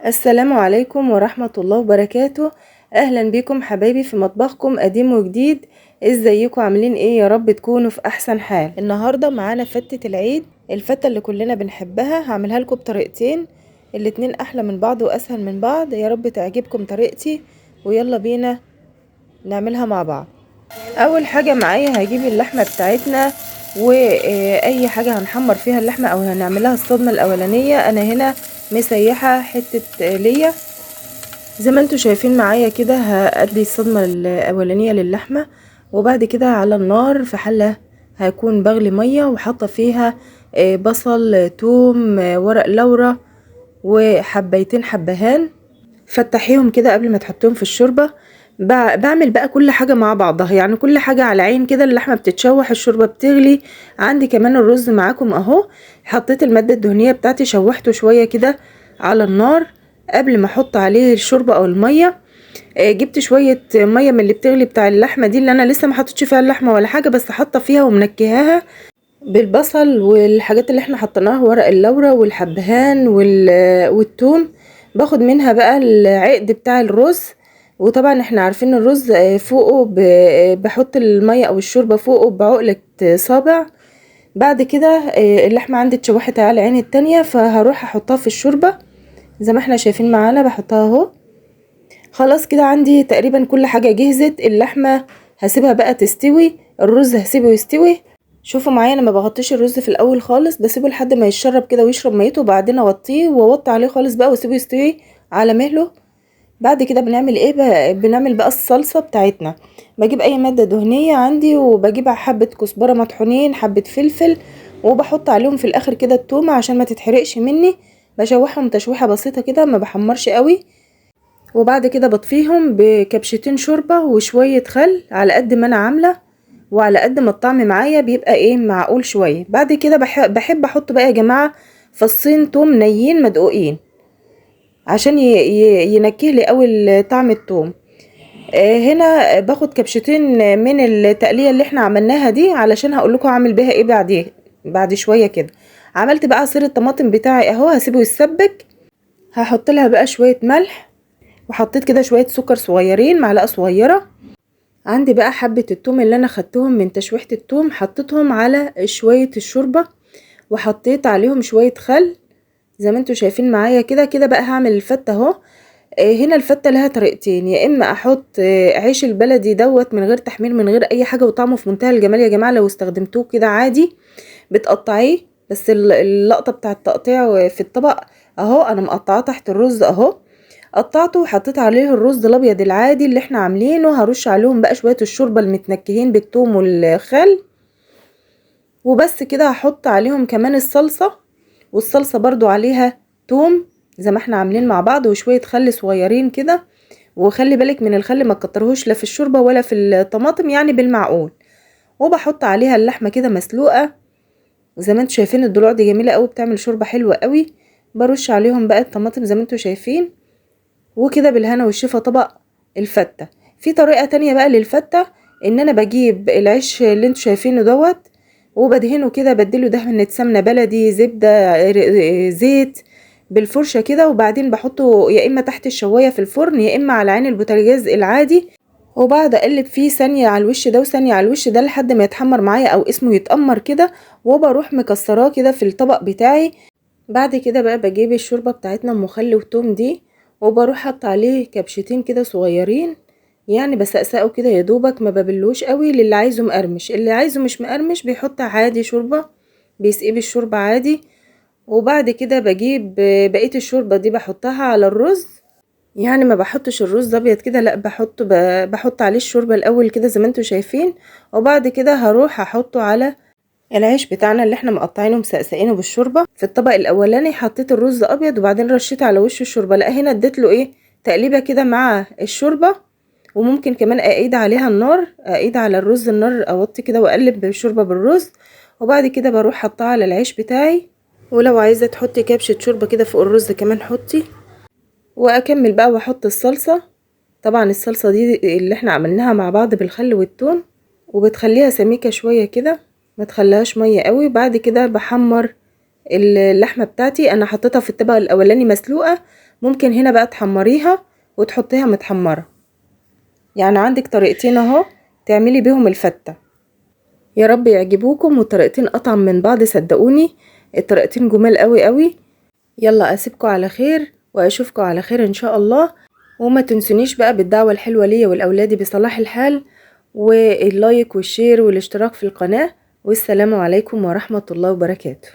السلام عليكم ورحمة الله وبركاته. اهلا بكم حبايبي في مطبخكم قديم وجديد. ازيكم عاملين ايه؟ يا رب تكونوا في احسن حال. النهاردة معانا فتة العيد، الفتة اللي كلنا بنحبها. هعملها لكم بطريقتين، الاتنين احلى من بعض واسهل من بعض. يا رب تعجبكم طريقتي، ويلا بينا نعملها مع بعض. اول حاجة معايا هجيب اللحمة بتاعتنا، واي حاجة هنحمر فيها اللحمة او هنعملها الصدمة الاولانية. انا هنا مسيحة حتة ليا زي ما انتوا شايفين معايا كده. هأدي الصدمة الأولانية للحمة، وبعد كده على النار في حلة هكون بغلي مية وحاطة فيها بصل، توم، ورق لورا، وحبيتين حبهان. فتحيهم كده قبل ما تحطيهم في الشوربة. بعمل بقى كل حاجة مع بعضها، يعني كل حاجة على عين كده. اللحمة بتتشوح، الشوربة بتغلي، عندي كمان الرز معاكم اهو. حطيت المادة الدهنية بتاعتي، شوحته شوية كده على النار قبل ما احط عليه الشوربة او المية. جبت شوية مية من اللي بتغلي بتاع اللحمة دي، اللي انا لسه ما حطيتش فيها اللحمة ولا حاجة، بس حاطة فيها ومنكهاها بالبصل والحاجات اللي احنا حطيناها، ورق اللورا والحبهان والثوم. باخد منها بقى العقد بتاع الرز. وطبعا احنا عارفين الرز فوقه بحط المية او الشوربة فوقه بعقلة صابع. بعد كده اللحمة عندي اتشوحت على العين التانية، فهروح احطها في الشوربة زي ما احنا شايفين معانا. بحطها اهو. خلاص كده عندي تقريبا كل حاجة جهزت. اللحمة هسيبها بقى تستوي، الرز هسيبه يستوي. شوفوا معايا، انا ما بغطيش الرز في الاول خالص، بسيبه لحد ما يشرب كده ويشرب ميته، وبعدين اوطيه واوطي عليه خالص بقى واسيبه يستوي على مهله. بعد كده بنعمل ايه بقى؟ بنعمل بقى الصلصة بتاعتنا. بجيب اي مادة دهنية عندي، وبجيب حبة كزبرة مطحونين، حبة فلفل، وبحط عليهم في الاخر كده التومة عشان ما تتحرقش مني. بشوحهم تشويحة بسيطة كده، ما بحمرش قوي. وبعد كده بطفيهم بكبشتين شوربة وشوية خل على قد ما انا عاملة، وعلى قد ما الطعم معايا بيبقى ايه معقول شوية. بعد كده بحب احط بقى يا جماعة فصين توم نيين مدقوقين عشان ينكه لي قوي طعم التوم. هنا باخد كبشتين من التقلية اللي احنا عملناها دي، علشان هقول لكم اعمل بيها ايه بعد شوية كده. عملت بقى عصير الطماطم بتاعي اهو، هسيبه يتسبك. هحط لها بقى شوية ملح، وحطيت كده شوية سكر صغيرين، معلقة صغيرة. عندي بقى حبة التوم اللي انا خدتهم من تشويحة التوم، حطيتهم على شوية الشوربة، وحطيت عليهم شوية خل زي ما انتوا شايفين معايا كده. كده بقى هعمل الفتة اهو. هنا الفتة لها طريقتين، يا اما احط عيش البلدي دوت من غير تحمير من غير اي حاجة، وطعمه في منتهى الجمال يا جماعة. لو استخدمتوه كده عادي بتقطعيه، بس اللقطة بتاع التقطيع في الطبق اهو. انا مقطعاه تحت الرز اهو، قطعته وحطيت عليه الرز الابيض العادي اللي احنا عاملينه. هرش عليهم بقى شوية الشوربة المتنكهين بالثوم والخل، وبس كده. هحط عليهم كمان الصلصة، والصلصة برضو عليها توم زي ما احنا عاملين مع بعض، وشوية خل صغيرين كده. وخلي بالك من الخل، ما تكترهوش لا في الشوربة ولا في الطماطم، يعني بالمعقول. وبحط عليها اللحمة كده مسلوقة زي ما انتوا شايفين. الضلوع دي جميلة قوي، بتعمل شوربة حلوة قوي. برش عليهم بقى الطماطم زي ما انتوا شايفين، وكده بالهنا والشفا طبق الفتة. في طريقة تانية بقى للفتة، ان انا بجيب العيش اللي انتوا شايفينه دوت، وبدهنه كده، بديله دهنة سمنة بلدي، زبدة، زيت، بالفرشة كده. وبعدين بحطه يا اما تحت الشواية في الفرن، يا اما على عين البوتاجاز العادي. وبعد اقلب فيه ثانية على الوش ده وثانية على الوش ده لحد ما يتحمر معايا او اسمه يتأمر كده. وبروح مكسراه كده في الطبق بتاعي. بعد كده بقى بجيب الشوربة بتاعتنا ام خل وتوم دي، وبروح حط عليه كبشتين كده صغيرين، يعني بسقسقه كده يا دوبك، ما ببلوش قوي. للي عايزه مقرمش، اللي عايزه مش مقرمش بيحط عادي شوربة، بيسقيه بالشوربة عادي. وبعد كده بجيب بقية الشوربة دي بحطها على الرز. يعني ما بحطش الرز ابيض كده، لا، بحط عليه الشوربة الاول كده زي ما انتوا شايفين. وبعد كده هروح احطه على العيش بتاعنا اللي احنا مقطعينه مسقسقينه بالشوربه. في الطبق الاولاني حطيت الرز ابيض، وبعدين رشيت على وشه الشوربه. لا، هنا اديت له ايه، تقليبه كده مع الشوربه. وممكن كمان اقيد عليها النار، اقيد على الرز النار، اوطي كده واقلب بالشوربه بالرز. وبعد كده بروح حطها على العيش بتاعي. ولو عايزه تحطي كبشه شوربه كده فوق الرز كمان حطي. واكمل بقى واحط الصلصه. طبعا الصلصه دي اللي احنا عملناها مع بعض بالخل والثوم، وبتخليها سميكة شوية كده، ما تخليهاش مية قوي. بعد كده بحمر اللحمة بتاعتي. انا حطيتها في الطبق الاولاني مسلوقة، ممكن هنا بقى تحمريها وتحطيها متحمرة. يعني عندك طريقتين اهو تعملي بيهم الفتة. يا رب يعجبوكم، والطريقتين اطعم من بعض صدقوني، الطريقتين جمال قوي قوي. يلا اسيبكم على خير واشوفكم على خير ان شاء الله. وما تنسونيش بقى بالدعوة الحلوة ليا ولأولادي بصلاح الحال، واللايك والشير والاشتراك في القناة. والسلام عليكم ورحمة الله وبركاته.